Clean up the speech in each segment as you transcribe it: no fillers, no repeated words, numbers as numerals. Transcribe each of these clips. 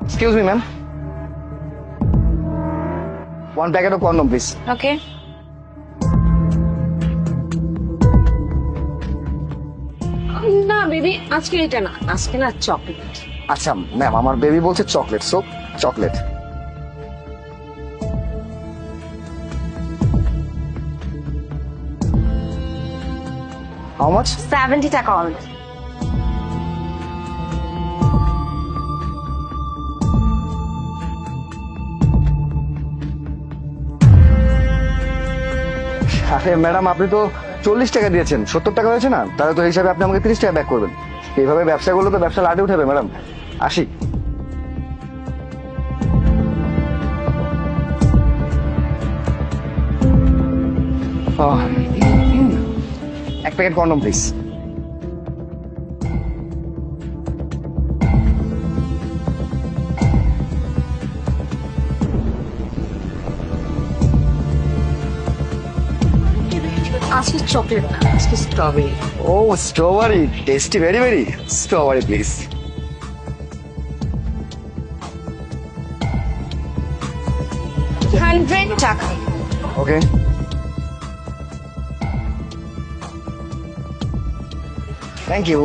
Excuse me, ma'am. One packet of condom, please. ওকে। না baby, আজকে এটা না, আজকে না চকলেট। আচ্ছা ম্যাম, আমার বেবি বলছে chocolate, so chocolate. How much? 70 টাকা অনলি। আরে ম্যাডাম, আপনি তো 40 টাকা দিয়েছেন, 70 টাকা হয়েছে না? তাহলে তো হিসাবে আপনি আমাকে 30 টাকা ব্যাক করবেন। এইভাবে ব্যবসা করলে তো ব্যবসা লাটে উঠাবে ম্যাডাম। আসি। এক প্যাকেট কন্ডম প্লিজ। আজকে চকলেট না, আজকে স্ট্রবেরি। ও strawberry, tasty, very very. Strawberry please. 100 টাকা। Okay. Thank you.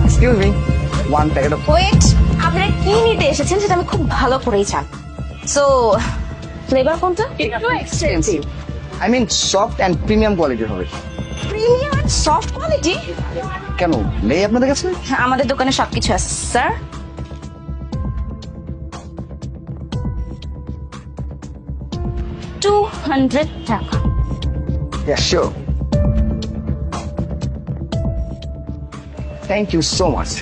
Excuse me, one packet of. Wait, আপনারা কি নিতে এসেছেন সেটা আমি খুব ভালো করেই জানি। সো ফ্লেভার কোনটা? একটু expensive. I mean soft and premium কোয়ালিটির হবে। Premium and soft quality? কেন নেই আপনাদের কাছে? আমাদের দোকানে সবকিছু আছে স্যার। $200 টাকা। Yeah, sure. Thank you so much.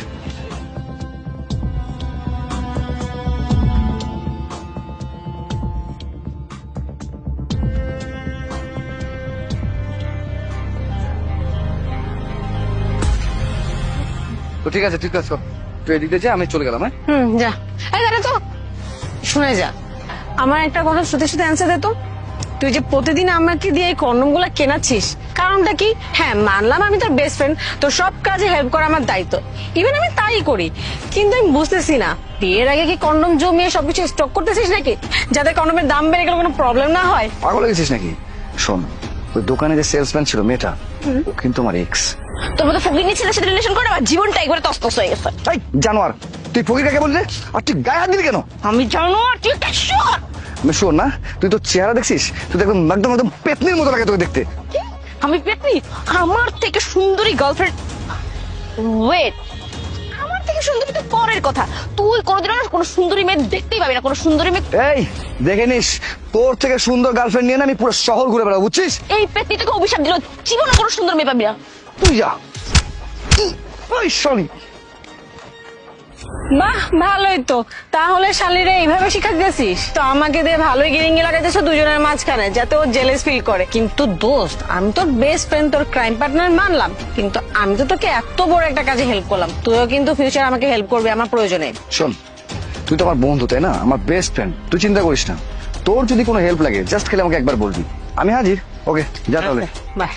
তো ঠিক আছে, ঠিক আছে, তুই এদিকে যা, আমি চলে গেলাম। হ্যাঁ যা। এই দাঁড়া তো, শুনে যা, আমার একটা কথা সত্যি সত্যি অ্যান্সার দে তো। তুই যে প্রতিদিন আমাকে দিয়ে এই কন্ডম গুলা কেনাচ্ছিস, কারণটা কি? হ্যাঁ মানলাম আমি তোর বেস্ট ফ্রেন্ড, তো সব কাজে হেল্প করা আমার দায়িত্ব, ইভেন আমি তাই করি। কিন্তু আমি বুঝতেছি না, বিয়ের আগে কি কন্ডম জমিয়ে সবকিছু স্টক করতেছিস নাকি, যাতে কন্ডমের দাম বেড়ে গেলে কোনো প্রবলেম না হয়? পাগল হয়ে গেছিস নাকি? শোন, ওই দোকানে যে সেলসম্যান ছিল মেয়েটা, ও কিন্তু আমার এক্স। তোর মতো ফকিনি ছেলের সাথে রিলেশন করে আমার জীবনটা একবারে তছনছ হয়ে গেছে। এই জানোয়ার, তুই ফকির কাকে বললি? আর তুই গায়ে হাত দিলি কেন? আমি জানো আর তুই শিওর? আমি শোন না, তুই তো চেহারা দেখছিস, তুই তো একদম একদম একদম পেতনির মতো লাগে তোকে দেখতে। আমি পেতনি? আমার থেকে সুন্দরী গার্লফ্রেন্ড? ওয়েট, আমার থেকে সুন্দরী তো পরের কথা। তুই কোনোদিন না কোনো সুন্দরী মেয়ে দেখতেই পাবি না, কোনো সুন্দরী মেয়ে। এই দেখে নিস, তোর থেকে সুন্দর গার্লফ্রেন্ড নিয়ে না আমি পুরো শহর ঘুরে বেড়াবো, বুঝছিস? এই পেতনি তোকে অভিশাপ দিল, জীবনে কোনো সুন্দর মেয়ে পাবি না। তুই যা। ওই শনি। বাহ, ভালোই তো। তাহলে শালিরে এইভাবে শিক্ষা দিয়েছিস তো, আমাকে দিয়ে ভালোই গিরিঙ্গি লাগাইতেছো দুজনের মাঝখানে, যাতে ও জেলাস ফিল করে। কিন্তু দোস্ত, আমি তোর বেস্ট ফ্রেন্ড, তোর ক্রাইম পার্টনার মানলাম, কিন্তু আমি তো তোকে এত বড় একটা কাজে হেল্প করলাম, তুইও কিন্তু ফিউচার আমাকে হেল্প করবি আমার প্রয়োজনে। শোন, তুই তো আমার বন্ধু তাই না, আমার বেস্ট ফ্রেন্ড, তুই চিন্তা করিস না। তোর যদি কোনো হেল্প লাগে জাস্ট খেলে আমাকে একবার বলবি, আমি হাজির। ওকে, যা তাহলে। বাই।